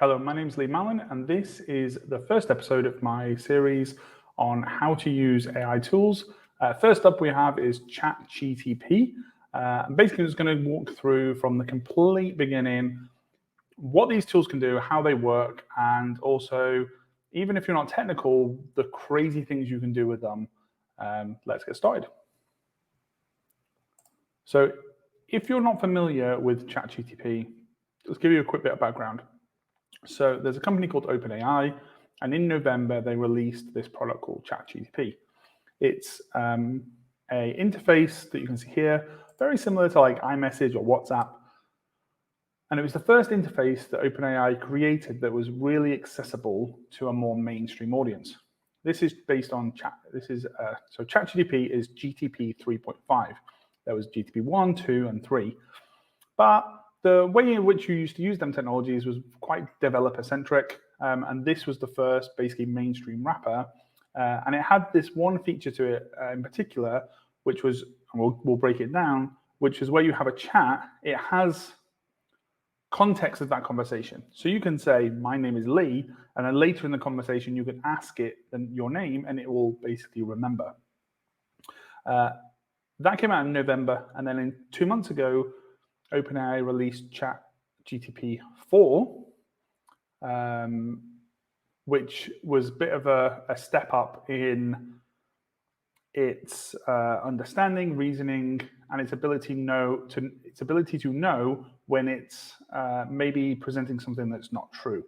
Hello, my name is Lee Mallon, and this is the first episode of my series on how to use AI tools. First up we have is ChatGPT. Basically, I'm just going to walk through from the complete beginning what these tools can do, how they work, and also, even if you're not technical, the crazy things you can do with them. Let's get started. So if you're not familiar with ChatGPT, let's give you a quick bit of background. So there's a company called OpenAI, and in November they released this product called ChatGPT. It's an interface that you can see here, very similar to like iMessage or WhatsApp. And it was the first interface that OpenAI created that was really accessible to a more mainstream audience. This is based on so ChatGPT is GTP 3.5. There was GTP 1, 2, and 3. But the way in which you used to use them technologies was quite developer-centric, and this was the first basically mainstream wrapper. And it had this one feature to it in particular, which was, and we'll break it down, which is where you have a chat, it has context of that conversation. So you can say, my name is Lee, and then later in the conversation, you can ask it your name, and it will basically remember. That came out in November, and then 2 months ago, OpenAI released ChatGPT 4, which was a bit of a step up in its understanding, reasoning, and its ability to know when it's maybe presenting something that's not true.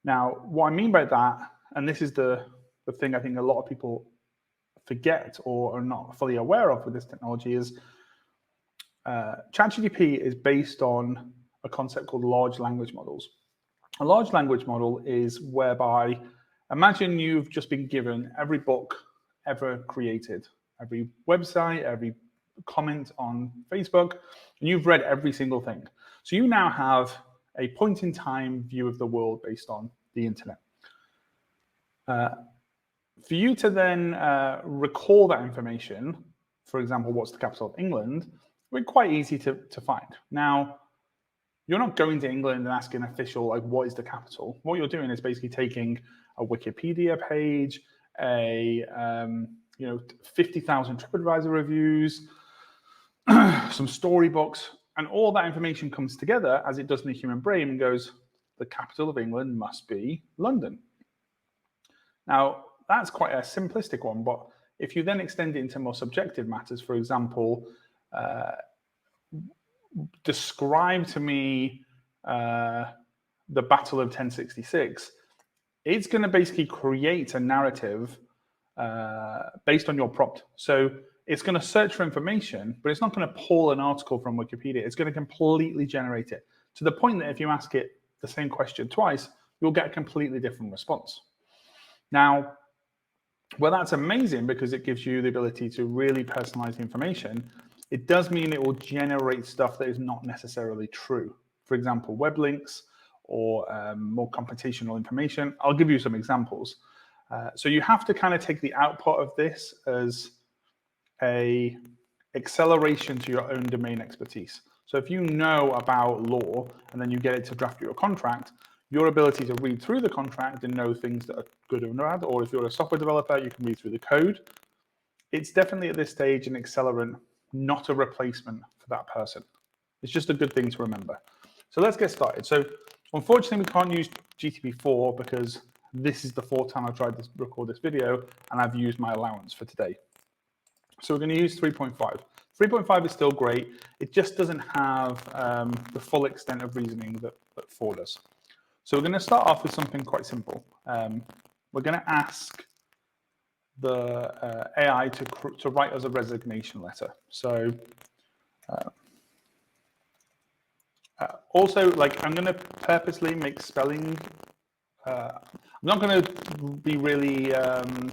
Now, what I mean by that, and this is the thing I think a lot of people forget or are not fully aware of with this technology, is ChatGPT is based on a concept called large language models. A large language model is whereby, imagine you've just been given every book ever created, every website, every comment on Facebook, and you've read every single thing. So you now have a point-in-time view of the world based on the internet. For you to then recall that information, for example, what's the capital of England, we're quite easy to find. Now, you're not going to England and asking an official, like, what is the capital? What you're doing is basically taking a Wikipedia page, 50,000 TripAdvisor reviews, some storybooks, and all that information comes together as it does in the human brain and goes, the capital of England must be London. Now, that's quite a simplistic one, but if you then extend it into more subjective matters, for example, describe to me the Battle of 1066, it's going to basically create a narrative based on your prompt. So it's going to search for information, but it's not going to pull an article from Wikipedia. It's going to completely generate it to the point that if you ask it the same question twice, you'll get a completely different response. Now, well, that's amazing because it gives you the ability to really personalize the information. It does mean it will generate stuff that is not necessarily true. For example, web links or more computational information. I'll give you some examples. So you have to kind of take the output of this as a acceleration to your own domain expertise. So if you know about law and then you get it to draft your contract, your ability to read through the contract and know things that are good or bad, or if you're a software developer, you can read through the code. It's definitely at this stage an accelerant, not a replacement for that person. It's just a good thing to remember. So let's get started. So unfortunately, we can't use GTP4 because this is the fourth time I've tried to record this video and I've used my allowance for today. So we're going to use 3.5. 3.5 is still great. It just doesn't have the full extent of reasoning that 4 does. So we're going to start off with something quite simple. We're going to ask the AI to write us a resignation letter. So also, like, I'm going to purposely make spelling. I'm not going to be really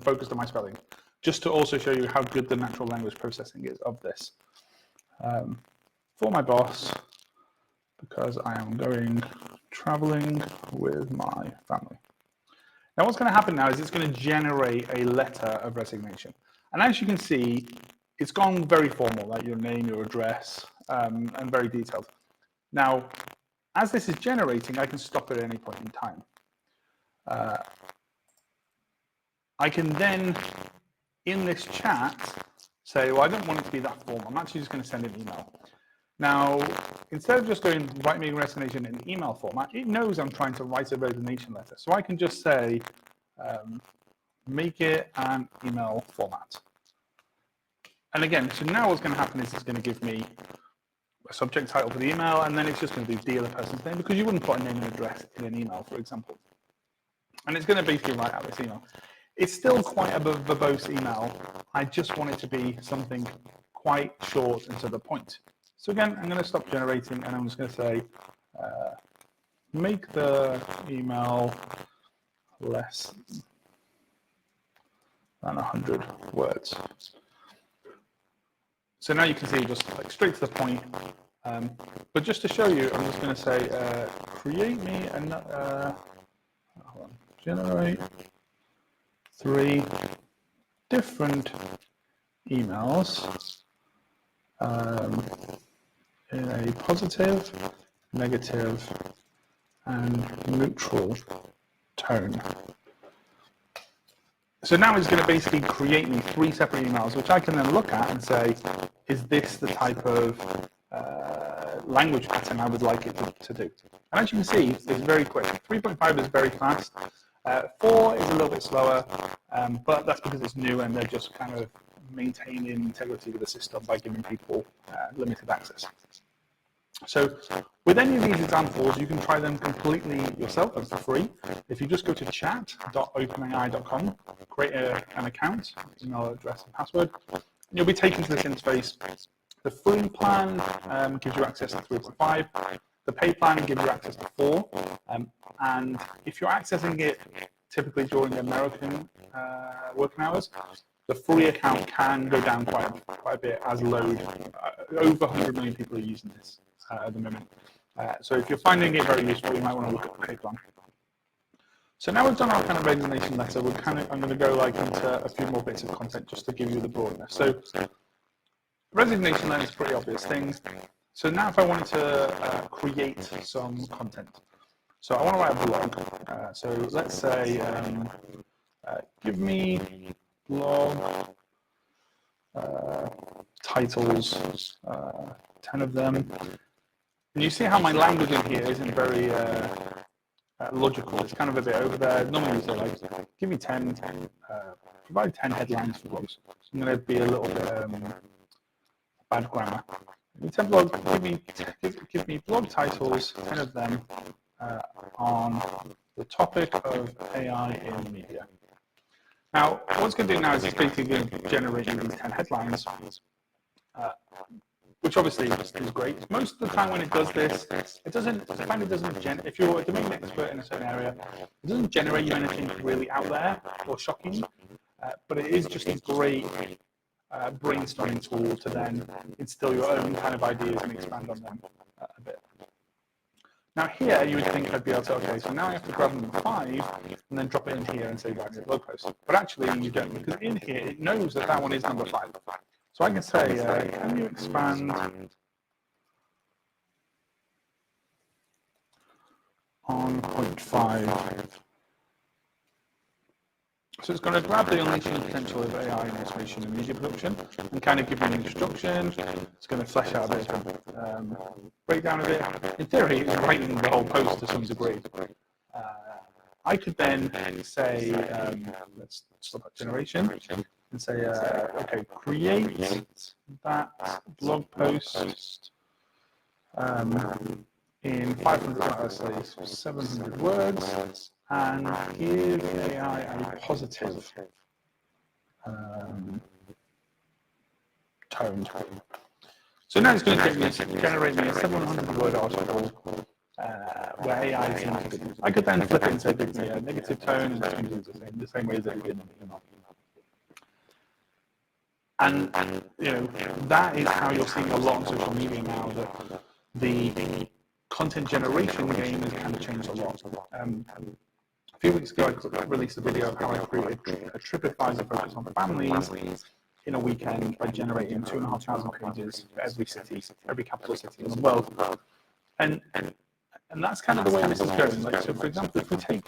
focused on my spelling, just to also show you how good the natural language processing is of this. For my boss, because I am going traveling with my family. Now what's going to happen now is it's going to generate a letter of resignation. And as you can see, it's gone very formal, like your name, your address, and very detailed. Now, as this is generating, I can stop it at any point in time. I can then, in this chat, say, well, I don't want it to be that form. I'm actually just going to send an email. Now, instead of just going, write me a resignation in email format, it knows I'm trying to write a resignation letter. So I can just say, make it an email format. And again, so now what's going to happen is it's going to give me a subject title for the email, and then it's just going to do deal a person's name, because you wouldn't put a name and address in an email, for example. And it's going to basically write out this email. It's still quite a verbose email. I just want it to be something quite short and to the point. So again, I'm going to stop generating, and I'm just going to say, make the email less than 100 words. So now you can see just like straight to the point. But just to show you, I'm just going to say, create me another, generate 3 different emails in a positive, negative, and neutral tone. So now it's going to basically create me 3 separate emails, which I can then look at and say, is this the type of language pattern I would like it to do? And as you can see, it's very quick. 3.5 is very fast. 4 is a little bit slower, but that's because it's new and they're just kind of maintaining integrity with the system by giving people limited access. So with any of these examples, you can try them completely yourself and for free. If you just go to chat.openai.com, create an account, email address and password, and you'll be taken to this interface. The free plan gives you access to 3.5. The paid plan gives you access to 4. And if you're accessing it typically during American working hours, the free account can go down quite a bit as load. Over 100 million people are using this at the moment. So if you're finding it very useful, you might want to look at the paid plan. So now we've done our kind of resignation letter, I'm going to go like into a few more bits of content just to give you the broadness. So resignation letter is a pretty obvious thing. So now if I wanted to create some content, so I want to write a blog. So let's say, give me blog titles, 10 of them. And you see how my language in here isn't very logical. It's kind of a bit over there. Normally you say like, give me 10, provide 10 headlines for blogs. So I'm going to be a little bit bad grammar. Give me blog titles, 10 of them, on the topic of AI in media. Now, what it's going to do now is it's basically going to generate these 10 headlines, which obviously is great. Most of the time when it does this, if you're a domain expert in a certain area, it doesn't generate you anything really out there or shocking, but it is just a great brainstorming tool to then instill your own kind of ideas and expand on them a bit. Now here, you would think I'd be able to, okay, so now I have to grab number 5 and then drop it in here and say, write me a blog post. But actually you don't, because in here, it knows that that one is number 5. So I can say, can you expand on point 5? So it's going to grab the unleashing potential of AI in automation and media production and kind of give you an introduction. It's going to flesh out a bit of breakdown of it. In theory, it's writing the whole post to some degree. I could then say, let's stop at generation and say, okay, create that blog post in 700 words. And give AI a positive tone. So now it's going to generate me a 700-word article where AI is interested. I could then flip it and say, give me a negative tone, and it's going to do the same way as it did in the email. And you know, that is how you're seeing a lot on social media now, that the content generation game has kind of changed a lot. A few weeks ago, I released a video of how I created a TripAdvisor focus on families in a weekend by generating 2,500 pages for every city, every capital city in the world. And And that's kind of the way this is going. Like, so for example, if we take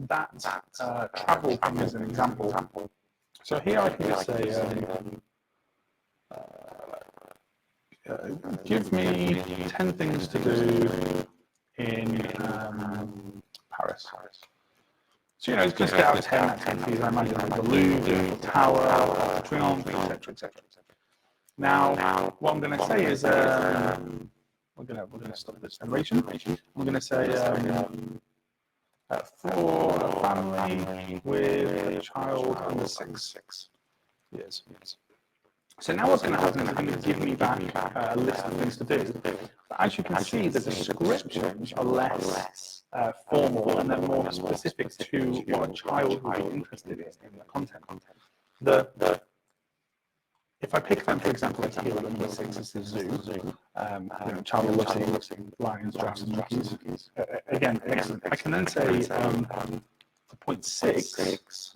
that travel thing as an example, so here I can just say, give me 10 things to do in Paris. So, you know, it's going to spit out 10 activities, I imagine, like the Louvre, the Tower, Triomphe, etc., etc. Now, what I'm going to say is, we're going to stop this narration. I'm going to say, for a family with a child under 6 years. So now what's going to happen is it's going to give me back a list of things to do. But as you can see, the descriptions are less formal and they're more specific to what a child would be interested in the content. If I pick them, for example, here, number 6 is the zoo. You know, child will love seeing lions, giraffes, and monkeys. Again, excellent. I can then say, for point 6,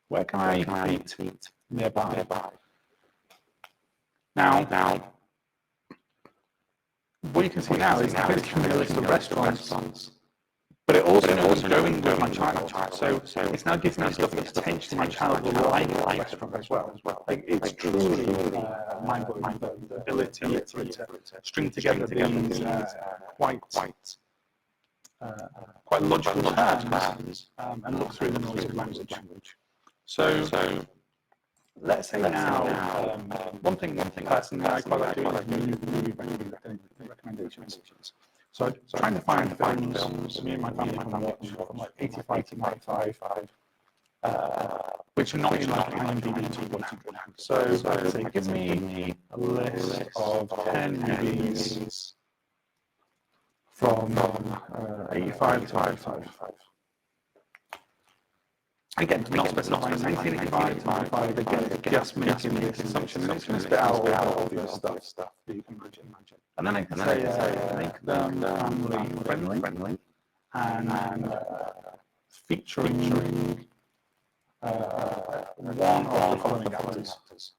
where can I eat nearby? Now, what you can see now is it's giving me a list of restaurants, but it also knows I'm going with my child. So it's now giving me stuff that potentially my child will like the restaurant as well. Like, it's truly mind-blowing, the ability to string together these quite logical terms and look through the noise of language. So let's say now, one thing personally I quite like doing is movie recommendations. So I'm trying to find films me and my family can watch from like 85 to 95, which are not in like IMDb 200. So I'd say, give me a list of 10 movies from 85 to 95. Again, not specifying 1985 to 95, again, just making this assumption, and it's going to spit out all obvious stuff that you can imagine. And then I can say, make them family friendly, and featuring one of the following actors.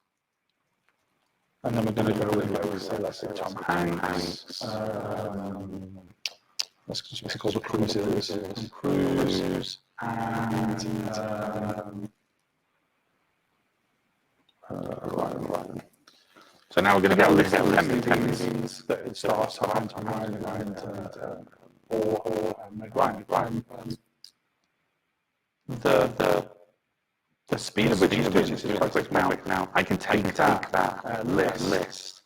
And then we're going to go with, say, let's say Tom Hanks, let's just call the Cruises, and so now we're going to get a list of 10 movies that stars Tom Ryan or Meg Ryan. The speed of which is quite quick now. I can take that list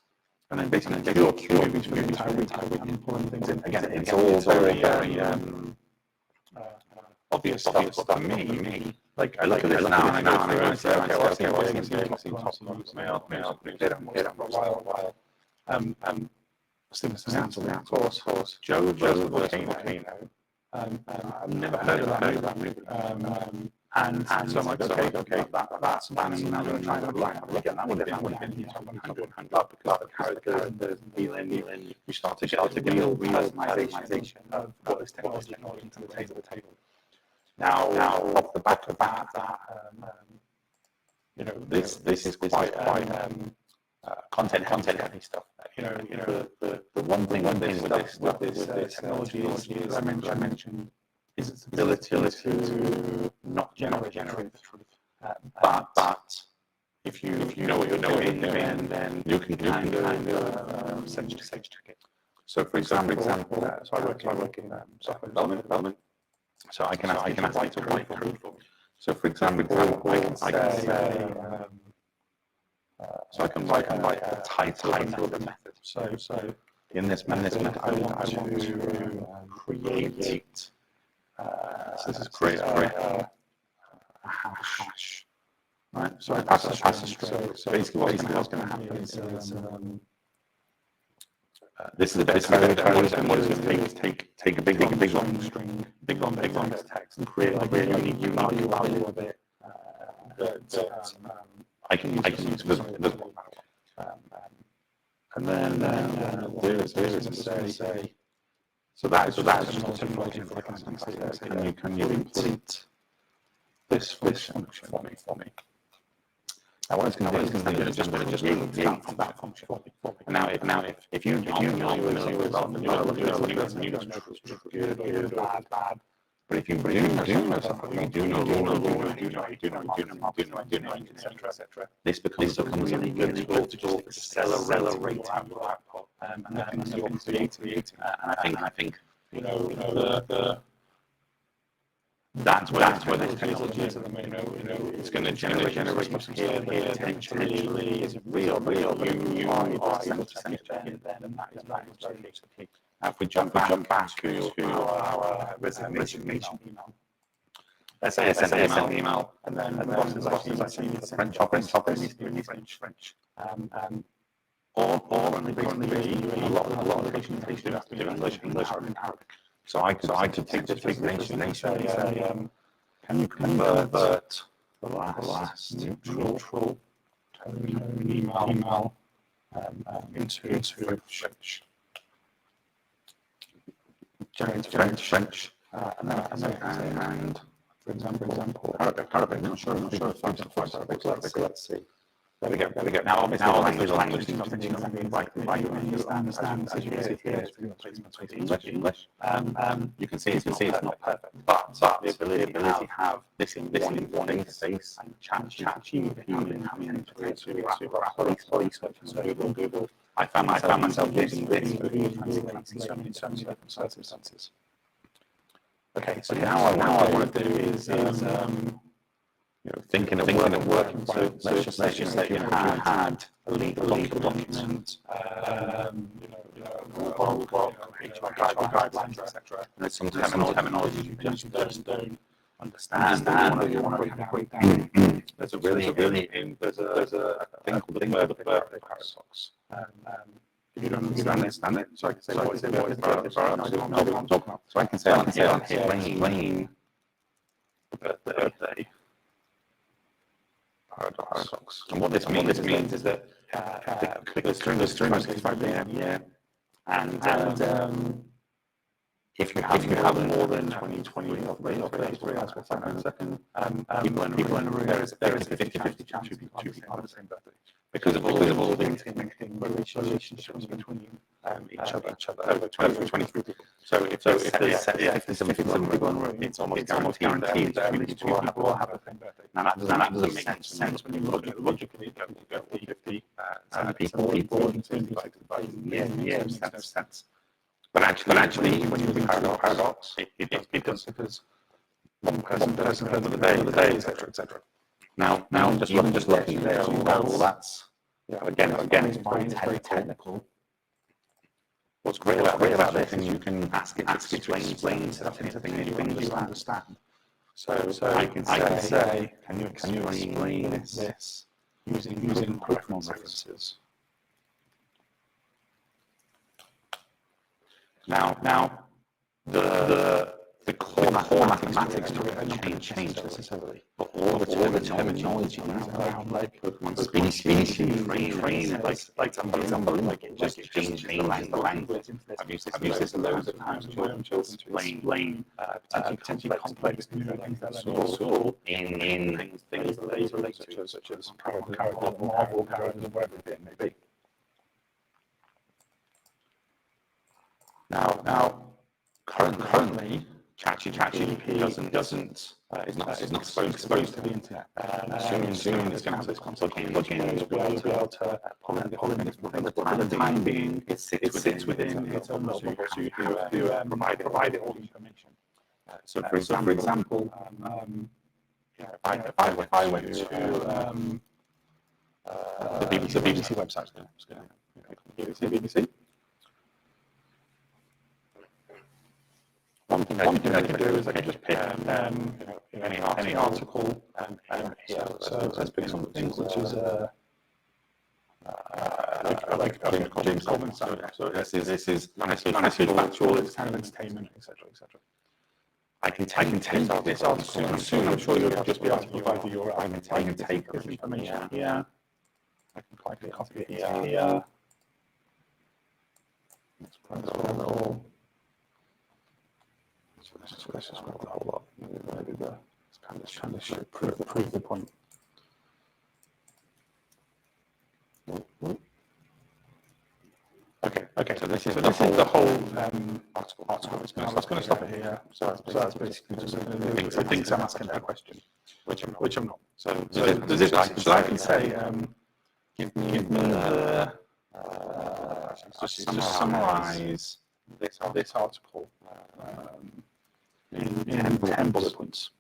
and then basically do movies for the entire week and pulling things in. Again, it's all very obvious stuff, but for me, like, I look at this now and I go through and I say, okay, well, I've seen top songs, male, they don't watch them for a while. Stevenson of course. Joe the Volcano. I've never heard of that movie. And so I'm like, okay, that's something I'm now going to try and apply. Again, that would have been the top 100, because the characters, feeling, you start to get a real personalization of what this technology can bring to the table. Now, off the back of that, you know, this is quite content heavy stuff. You know, the one thing with this technology is, I mentioned, is its ability to not generate truth. But if you know what you're doing, then you can kind of sense check it. So for example, so I work in software development. So I can ask it to write code for me. So for example, I can say, so I can write a title of the method. So in this method, I want to create. So this is create a hash, right? So I pass a string. So basically, what's going to happen is this is a bit of code, and what it's going to take a big long string, big long bit of text, and create a really unique value of it that I can use visible. And then there is say. So that is just a function that I can say. Can you complete this function for me? Now, what it's going to do is just going to just create that function. Now, if you know familiar with development, good, bad. But if you do know something, you do know, etc. This becomes a really good tool to just accelerate your output and you're creating. And I think that's where this technology is at the moment. It's going to generate here potentially is real. You are able to send it then, and that is very key. Now, if we jump back to our resignation email, let's say I send an email, and then the boss is like French office, needs to be French. Or only a lot of locations they do have to do English and Arabic. So I could take this resignation and say, can you convert the last neutral tone email into French? Generate French, and for example, Arabic. Not sure if I'm Arabic. Let's see. There we go. Now, obviously, the language is not right. You understand as you can see here, it's English. You can see it's not perfect, but the ability to have this in one interface and ChatGPT having integrated to Google. I found myself using this for in so many different circumstances. Okay, so now I want to do is thinking of working. So let's just say you had a legal document, HR guidelines, etc. And there's some terminology you just don't understand. You want to break down. There's a there's a thing called the birthday paradox. If you don't understand it, so I can say what is paradox? I don't know what I'm talking about. So I can say explain the birthday paradox. And what this means is that the string is 365 days a year, and if you have more than 20 of days, we'll find out in a second. People in a room, there is a 50-50 chance to be on the same birthday because of all the linking relationships between each other over 23 people. So if there's 57 people in the room, it's almost guaranteed that many people will have the same birthday. Now that doesn't make sense when you logically go 50 people infected by years. That makes sense. But actually, when you think about paradox, it does because one person does the day, etc. Now, just looking there, well, that's again, it's very technical. What's great about this is you can ask it to explain something you understand. So I can say, can you explain this using Pokemon references? Now, the core mathematics to it haven't changed necessarily, but all the terminology around like Pokemon species, like unbelievable, just change the language. I've used this loads of times with my own children to explain potentially complex things that school in things related such as Marvel characters, whatever it may be. Now, currently, ChatGPT is not exposed to the internet. Soon it's going to have this concept of plugins, be able to pull in things. But for the time being, it sits within its own bubble, so you have to provide it all the information. So, for example, if I went to the BBC website, BBC. One thing I can do is I can just pick any article here. So let's pick something which is like James Goldman. So this is factual, it's kind of entertainment, etc. I can take this article soon. I'm sure you'll just be able to provide the URL. I can take this information here. I can copy it here. Let's press all. Let's just grab the whole lot. Maybe it's kind of prove the point. Okay, so this is the whole article. Now let's going to stop it here. So that's basically just I think I'm asking a question, which I'm not. So does it? Should I say give me the just summarize this article in 10 bullet points?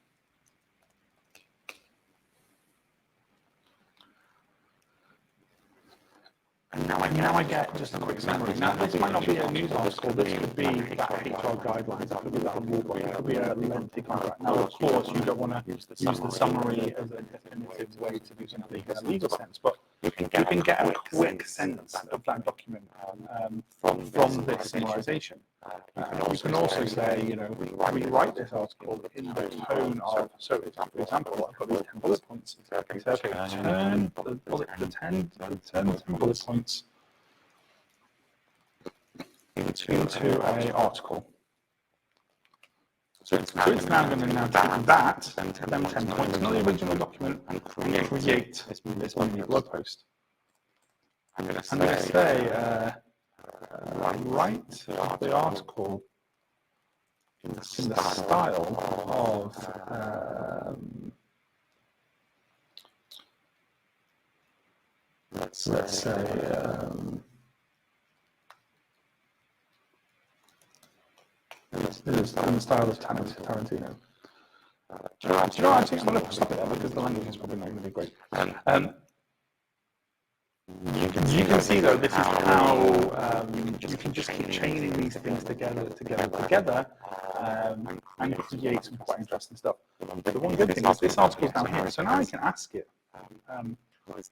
And now I get just a quick summary. Now, this might not be a news article. This could be that HR guidelines. That could be that rule book. It could be a lengthy contract. Now, of course, you don't want to use the summary as a definitive way to do something in a legal sense, but you can get a quick sense of that document from this summarization. You can also say, you know, rewrite this article in the tone of, so for example, I've got these 10 bullet points. Okay, turn the 10 bullet points into an article. So it's now going to take that, them 10 points, not the original document, and create this mini blog post. I'm going to say, write the article in the style of, let's say, in the style of Tarantino. Do you know, actually, I'm going to stop it there because the language is probably not going to be great. You can see, though, this is how you can just keep chaining these things together, and create some quite interesting stuff. The one good thing is this article is down here, so now I can ask it,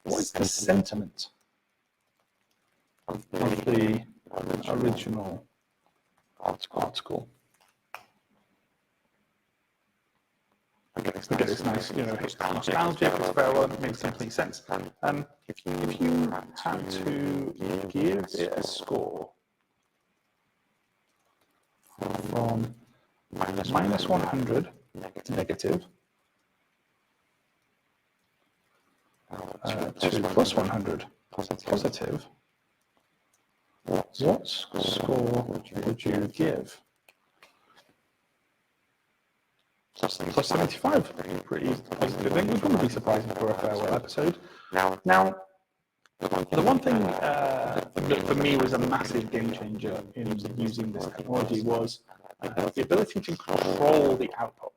what is the sentiment of the original article? I get this nice, you know, nostalgia, it's very well, it makes complete sense. If you had to give it a score from minus 100 negative to plus 100 positive, what score would you give? Plus 75, pretty positive. I think it wouldn't be surprising for a farewell episode. Now, the one thing that for me was a massive game changer in using this technology was the ability to control the output.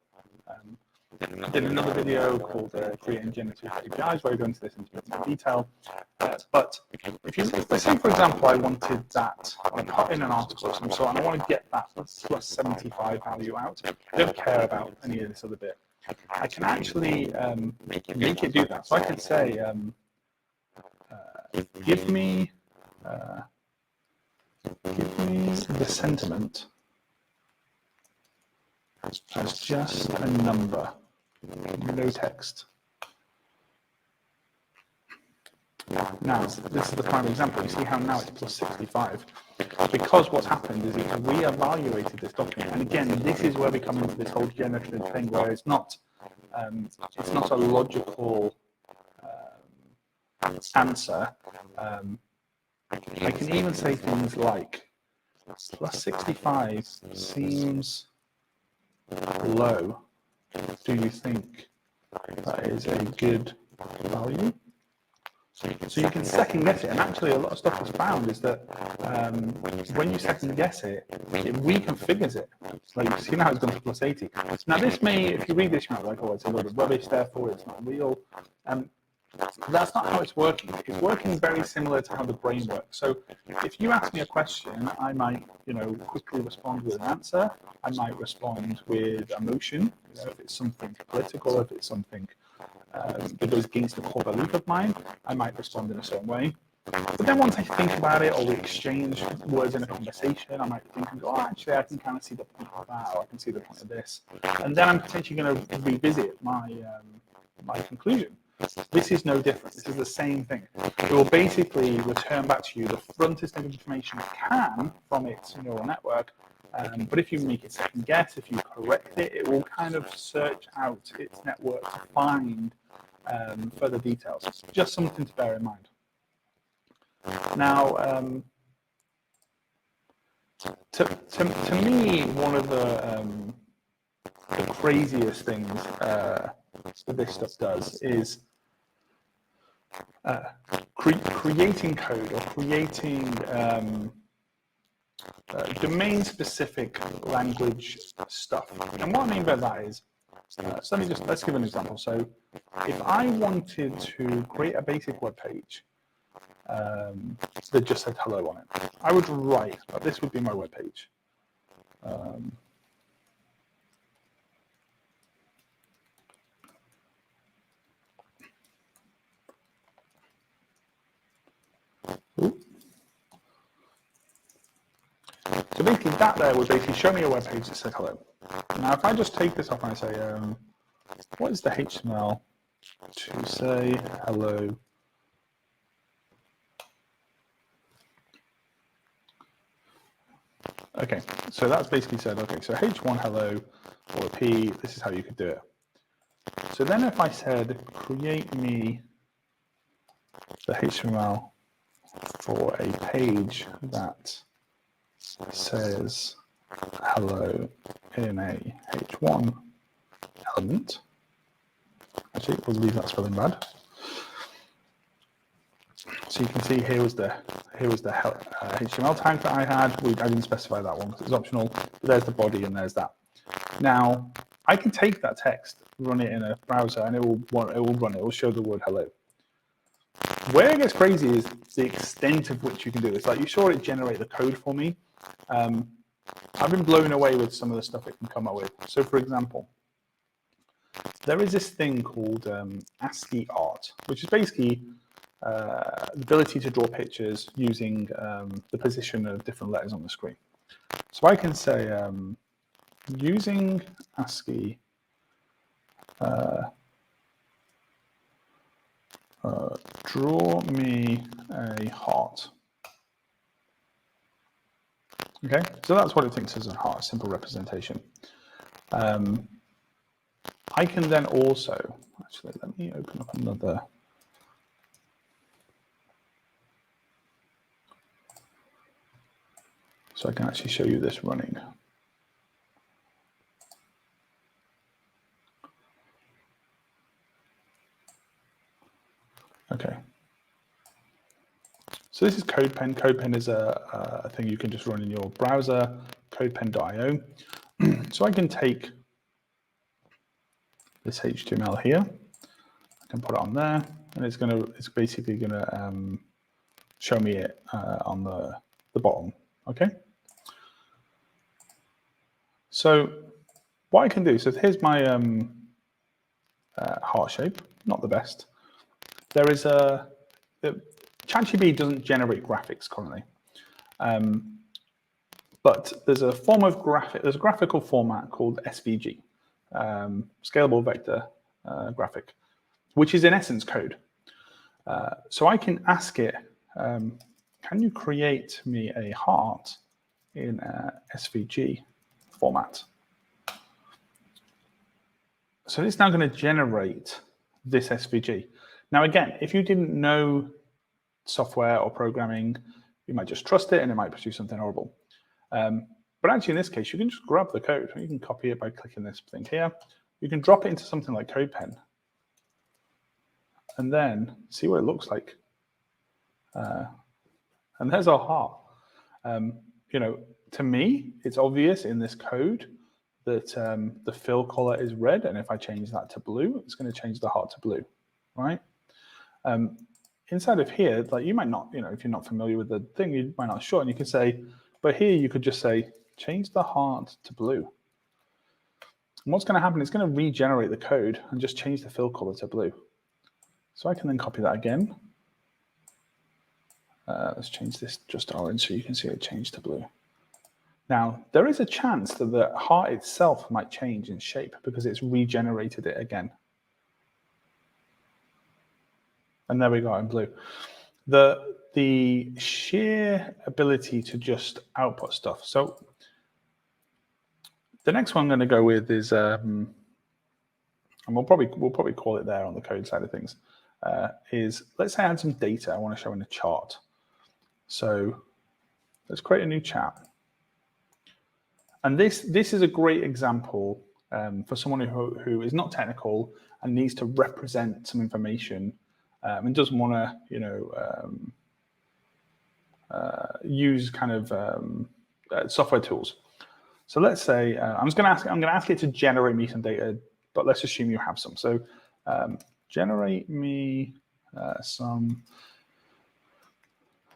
I did another video called Creating Generative APIs where I go into this in more detail. But if you, let's say, for example, I wanted that, I put in an article of some sort and I want to get that plus 75 value out. I don't care about any of this other bit. I can actually make it do that. So I could say, give me the sentiment as just a number, no text. Now, this is the prime example. You see how now it's plus 65? Because what's happened is it's re-evaluated this document. And again, this is where we come into this whole generative thing where it's not a logical answer. I can even say things like, plus 65 seems low. Do you think that is a good value? So you can second guess it, and actually a lot of stuff was found is that when you second guess it, it reconfigures it. Like, see now it's gone to plus 80. Now this may, if you read this, you might be like, oh, it's a load of rubbish, therefore it's not real. That's not how it's working. It's working very similar to how the brain works. So if you ask me a question, I might, you know, quickly respond with an answer. I might respond with emotion, you know, if it's something political, if it's something that goes against a core belief of mine, I might respond in a certain way. But then once I think about it, or we exchange words in a conversation, I might think, oh, actually, I can kind of see the point of that, or I can see the point of this. And then I'm potentially going to revisit my conclusion. This is no different. This is the same thing. It will basically return back to you the frontest of information it can from its neural network. But if you make it second guess, if you correct it, it will kind of search out its network to find further details. Just something to bear in mind. Now, To me, one of the craziest things that this stuff does is creating code or creating domain-specific language stuff. And what I mean by that is, so let's give an example. So if I wanted to create a basic web page that just said hello on it, I would write, this would be my web page. So basically that there would basically show me a web page that said hello. Now if I just take this off and I say, what is the HTML to say hello? Okay, so that's basically said, okay, so H1 hello or a P, this is how you could do it. So then if I said, create me the HTML for a page that says hello in a H1 element. Actually, we'll leave that spelling bad. So you can see here was the HTML tag that I had. I didn't specify that one because it was optional. But there's the body and there's that. Now I can take that text, run it in a browser, and it will run. It will show the word hello. Where it gets crazy is the extent of which you can do this. Like you saw it generate the code for me. I've been blown away with some of the stuff it can come up with. So for example, there is this thing called ASCII art, which is basically the ability to draw pictures using the position of different letters on the screen. So I can say, using ASCII, draw me a heart. Okay, so that's what it thinks is a heart, simple representation. I can then also, actually, let me open up another. So I can actually show you this running. Okay. So this is CodePen. CodePen is a thing you can just run in your browser, codepen.io. So I can take this HTML here, I can put it on there, and it's basically gonna show me it on the bottom. Okay. So what I can do, so here's my heart shape, not the best. There is ChatGPT doesn't generate graphics currently, but there's a form of there's a graphical format called SVG, scalable vector graphic, which is in essence code. So I can ask it, can you create me a heart in SVG format? So it's now going to generate this SVG. Now, again, if you didn't know software or programming, you might just trust it and it might produce something horrible. But actually, in this case, you can just grab the code. You can copy it by clicking this thing here. You can drop it into something like CodePen and then see what it looks like. And there's our heart. You know, to me, it's obvious in this code that the fill color is red, and if I change that to blue, it's going to change the heart to blue, right? Inside of here, like you might not, you know, if you're not familiar with the thing, you might not sure, and you can say, but here you could just say, change the heart to blue. And what's going to happen is it's going to regenerate the code and just change the fill color to blue. So I can then copy that again. Let's change this just orange so you can see it change to blue. Now, there is a chance that the heart itself might change in shape because it's regenerated it again. And there we go in blue. The sheer ability to just output stuff. So the next one I'm going to go with is, and we'll probably call it there on the code side of things, is let's say I had some data I want to show in a chart. So let's create a new chat. And this is a great example for someone who is not technical and needs to represent some information and doesn't want to, use kind of software tools. So let's say I'm going to ask it to generate me some data, but let's assume you have some. So generate me some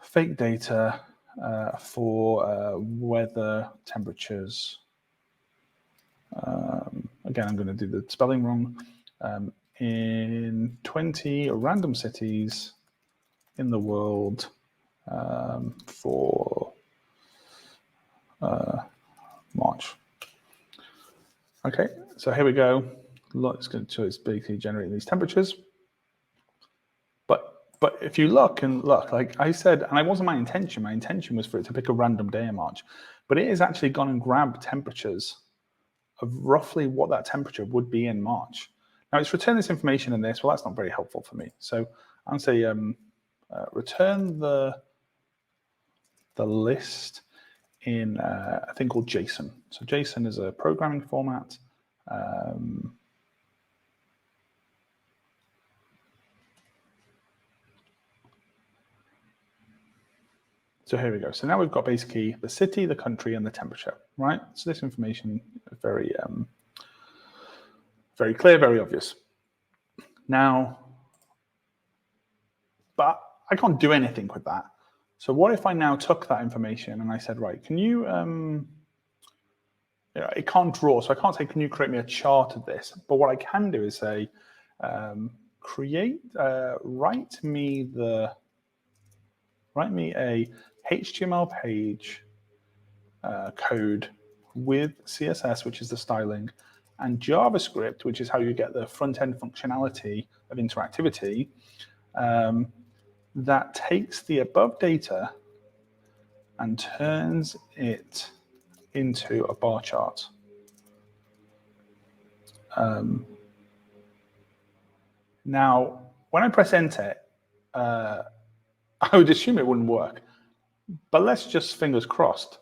fake data for weather temperatures. Again, I'm going to do the spelling wrong. In 20 random cities in the world for March. Okay, so here we go. It's going to basically generate these temperatures. But if you look, like I said, and it wasn't my intention. My intention was for it to pick a random day in March, but it has actually gone and grabbed temperatures of roughly what that temperature would be in March. Now it's returned this information in this. Well, that's not very helpful for me. So I'm say return the list in a thing called JSON. So JSON is a programming format. So here we go. So now we've got basically the city, the country, and the temperature, right? So this information is very, very clear, very obvious. Now, but I can't do anything with that. So what if I now took that information and I said, right, can you, it can't draw, so I can't say, can you create me a chart of this? But what I can do is say, write me a HTML page code with CSS, which is the styling, and JavaScript, which is how you get the front-end functionality of interactivity, that takes the above data and turns it into a bar chart. Now, when I press enter, I would assume it wouldn't work. But let's just fingers crossed.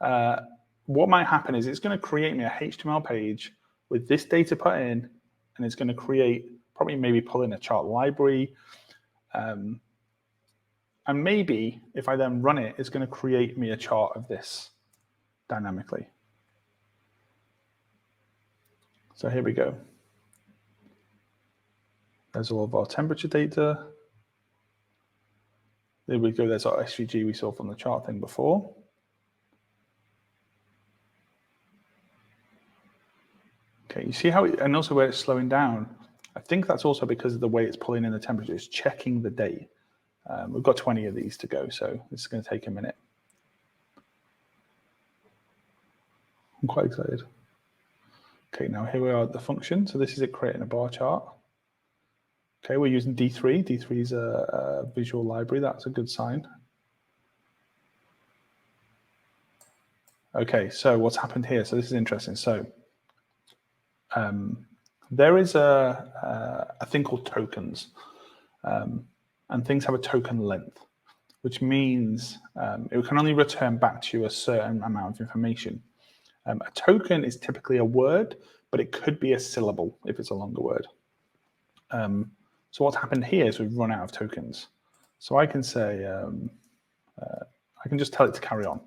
What might happen is it's going to create me a HTML page with this data put in, and it's going to create, probably maybe pull in a chart library. And maybe if I then run it, it's going to create me a chart of this dynamically. So here we go. There's all of our temperature data. There we go, there's our SVG we saw from the chart thing before. Okay, you see how, and also where it's slowing down. I think that's also because of the way it's pulling in the temperature. It's checking the date. We've got 20 of these to go, so this is going to take a minute. I'm quite excited. Okay, now here we are at the function. So this is it creating a bar chart. Okay, we're using D3. D3 is a visual library. That's a good sign. Okay, so what's happened here? So this is interesting. So there is a thing called tokens, and things have a token length, which means it can only return back to you a certain amount of information. A token is typically a word, but it could be a syllable if it's a longer word. So what's happened here is we've run out of tokens. So I can say, I can just tell it to carry on.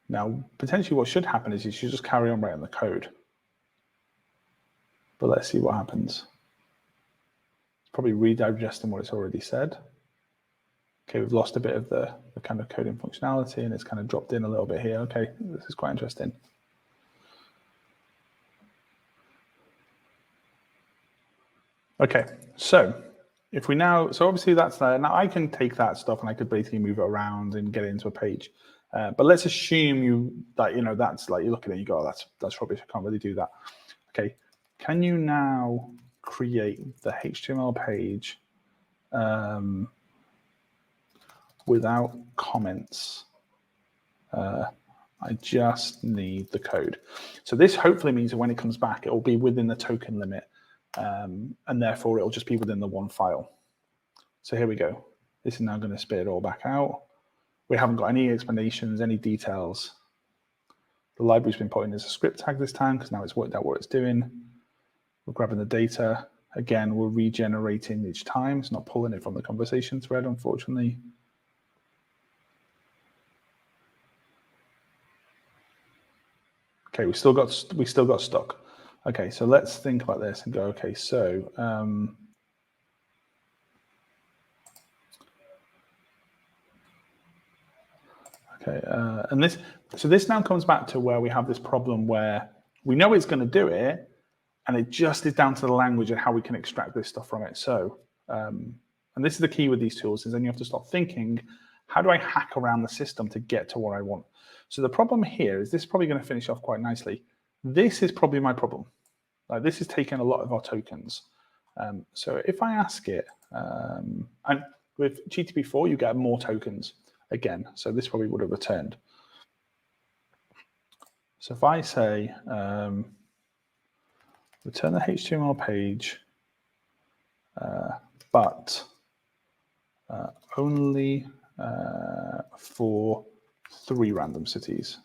Now, potentially what should happen is you should just carry on writing the code. But let's see what happens. It's probably redigesting what it's already said. Okay, we've lost a bit of the kind of coding functionality, and it's kind of dropped in a little bit here. Okay, this is quite interesting. Okay, so if we now, so obviously that's there. Now I can take that stuff and I could basically move it around and get it into a page. But let's assume that's like, you look at it, you go, oh, that's rubbish, I can't really do that. Okay, can you now create the HTML page without comments? I just need the code. So this hopefully means that when it comes back, it will be within the token limit, and therefore it'll just be within the one file. So here we go. This is now going to spit it all back out. We haven't got any explanations, any details. The library's been put in as a script tag this time because now it's worked out what it's doing. We're grabbing the data. Again, we're regenerating each time. It's not pulling it from the conversation thread, unfortunately. Okay, we still got stuck. Okay, so let's think about this and go, okay, so and this now comes back to where we have this problem where we know it's going to do it, and it just is down to the language and how we can extract this stuff from it. So, and this is the key with these tools, is then you have to start thinking, how do I hack around the system to get to what I want? So the problem here is, this is probably going to finish off quite nicely. This is probably my problem. Like, this is taking a lot of our tokens. So if I ask it, and with GTP4, you get more tokens again. So this probably would have returned. So if I say, return the HTML page, but only for 3 random cities.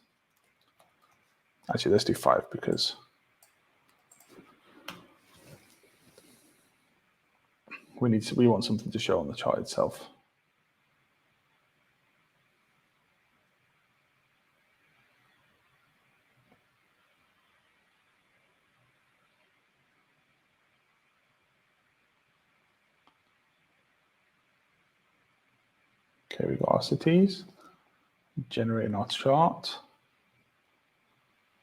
Actually, let's do 5 because we want something to show on the chart itself. Okay, we've got our cities, generating our chart.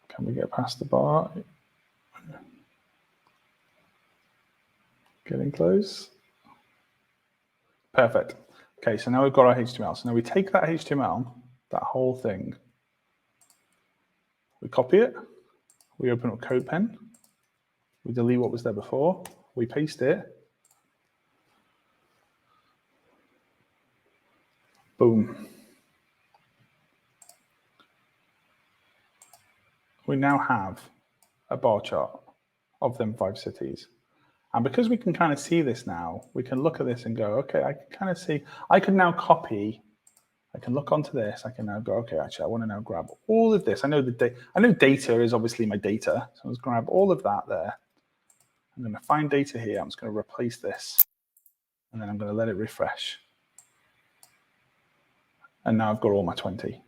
Can we get past the bar? Getting close. Perfect. Okay, so now we've got our HTML. So now we take that HTML, that whole thing, we copy it, we open up CodePen, we delete what was there before, we paste it, boom. We now have a bar chart of them 5 cities. And because we can kind of see this now, we can look at this and go, okay, I can kind of see, I can now copy, I can look onto this, I can now go, okay, actually, I want to now grab all of this. I know data is obviously my data. So let's grab all of that there. I'm going to find data here. I'm just going to replace this. And then I'm going to let it refresh. And now I've got all my 20.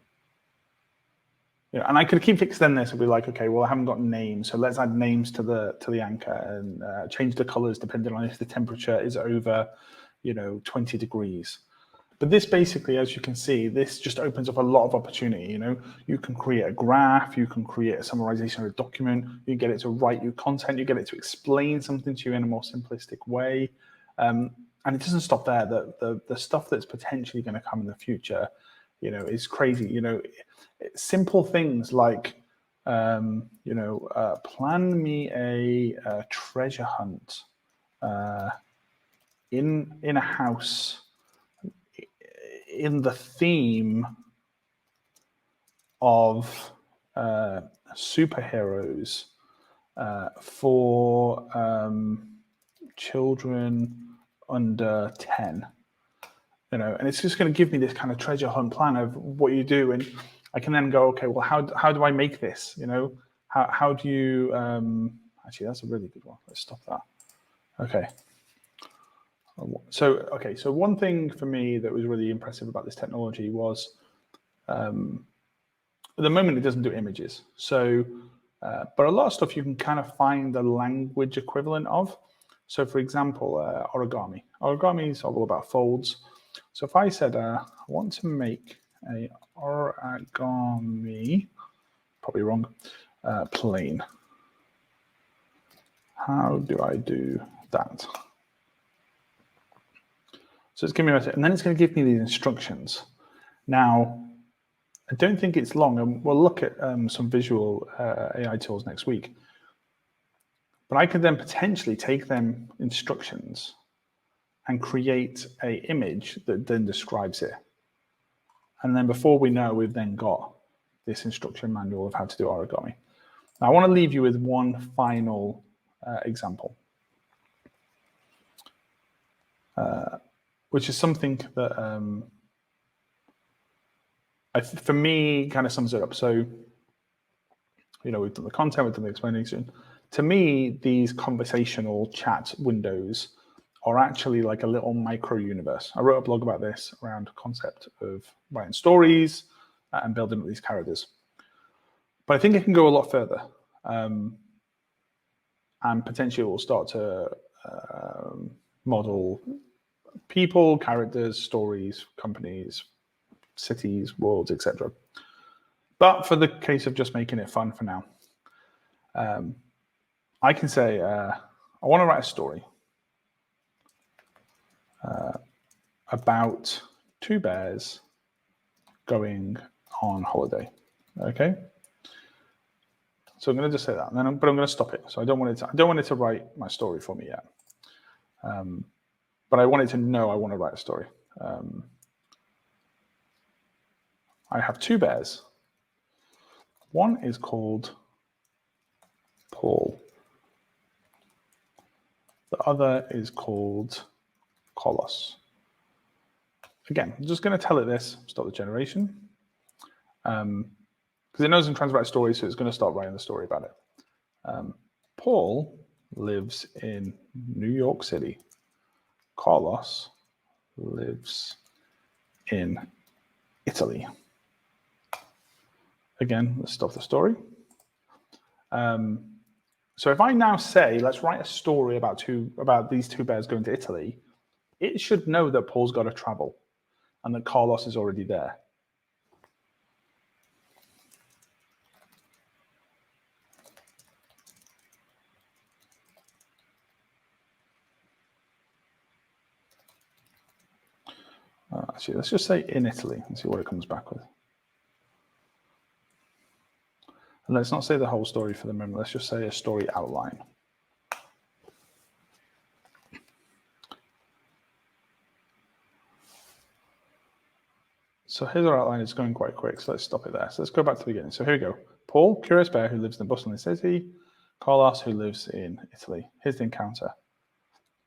And I could keep extending this and be like, okay, well, I haven't got names, so let's add names to the anchor and change the colors depending on if the temperature is over, 20 degrees. But this basically, as you can see, this just opens up a lot of opportunity. You can create a graph, you can create a summarization of a document, you get it to write you content, you get it to explain something to you in a more simplistic way. And it doesn't stop there. The stuff that's potentially going to come in the future, is crazy. Simple things like, plan me a treasure hunt in a house in the theme of superheroes for children under 10. And it's just going to give me this kind of treasure hunt plan of what you do, and I can then go, okay, well, how do I make this? How do you? Actually, that's a really good one. Let's stop that. Okay. So one thing for me that was really impressive about this technology was, at the moment it doesn't do images. So, but a lot of stuff you can kind of find the language equivalent of. So, for example, origami. Origami is all about folds. So if I said, I want to make a origami, probably wrong, plane. How do I do that? So it's giving me, and then it's going to give me these instructions. Now, I don't think it's long, and we'll look at some visual AI tools next week. But I could then potentially take them instructions and create an image that then describes it. And then before we know, we've then got this instruction manual of how to do origami. Now, I want to leave you with one final example, which is something that for me, kind of sums it up. So, we've done the content, we've done the explanation. To me, these conversational chat windows are actually like a little micro universe. I wrote a blog about this around the concept of writing stories and building up these characters. But I think it can go a lot further. And potentially it will start to model people, characters, stories, companies, cities, worlds, etc. But for the case of just making it fun for now, I can say, I want to write a story about two bears going on holiday. Okay. So I'm going to just say that, but I'm going to stop it. So I don't want it to write my story for me yet. But I want it to know I want to write a story. I have two bears. One is called Paul. The other is called Carlos. Again, I'm just going to tell it this, start the generation. Because it knows I'm trying to write a story, so it's going to start writing the story about it. Paul lives in New York City. Carlos lives in Italy. Again, let's stop the story. So if I now say, let's write a story about these two bears going to Italy, it should know that Paul's got to travel and that Carlos is already there. Actually, let's just say in Italy and see what it comes back with. And let's not say the whole story for the moment. Let's just say a story outline. So here's our outline. It's going quite quick, so let's stop it there. So let's go back to the beginning. So here we go. Paul, curious bear who lives in a bustling city. Carlos, who lives in Italy. Here's the encounter.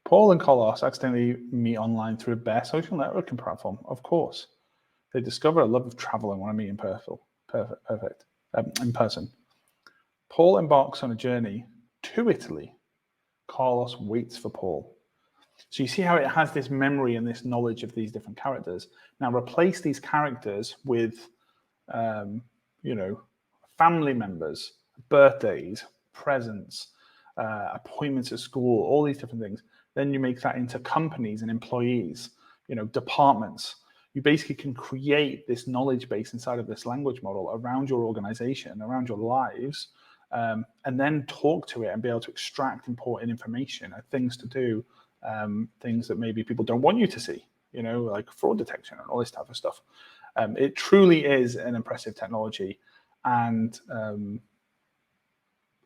Paul and Carlos accidentally meet online through a bear social networking platform. Of course. They discover a love of travel and want to meet in person. Paul embarks on a journey to Italy. Carlos waits for Paul. So you see how it has this memory and this knowledge of these different characters. Now replace these characters with, family members, birthdays, presents, appointments at school, all these different things. Then you make that into companies and employees, departments. You basically can create this knowledge base inside of this language model around your organization, around your lives, and then talk to it and be able to extract important information, things to do, things that maybe people don't want you to see, like fraud detection and all this type of stuff. It truly is an impressive technology. And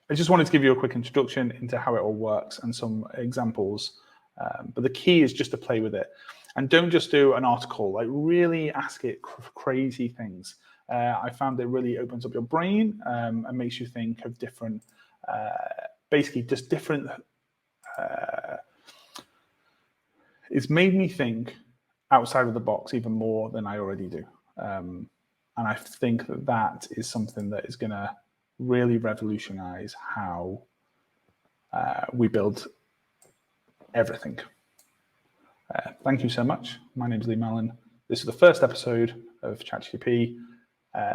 I just wanted to give you a quick introduction into how it all works and some examples. But the key is just to play with it. And don't just do an article, like really ask it crazy things. I found it really opens up your brain and makes you think of different, basically just different, it's made me think outside of the box even more than I already do. And I think that is something that is going to really revolutionize how we build everything. Thank you so much. My name is Lee Mallon. This is the first episode of ChatGPT.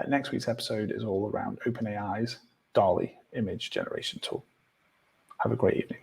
Next week's episode is all around OpenAI's DALL-E image generation tool. Have a great evening.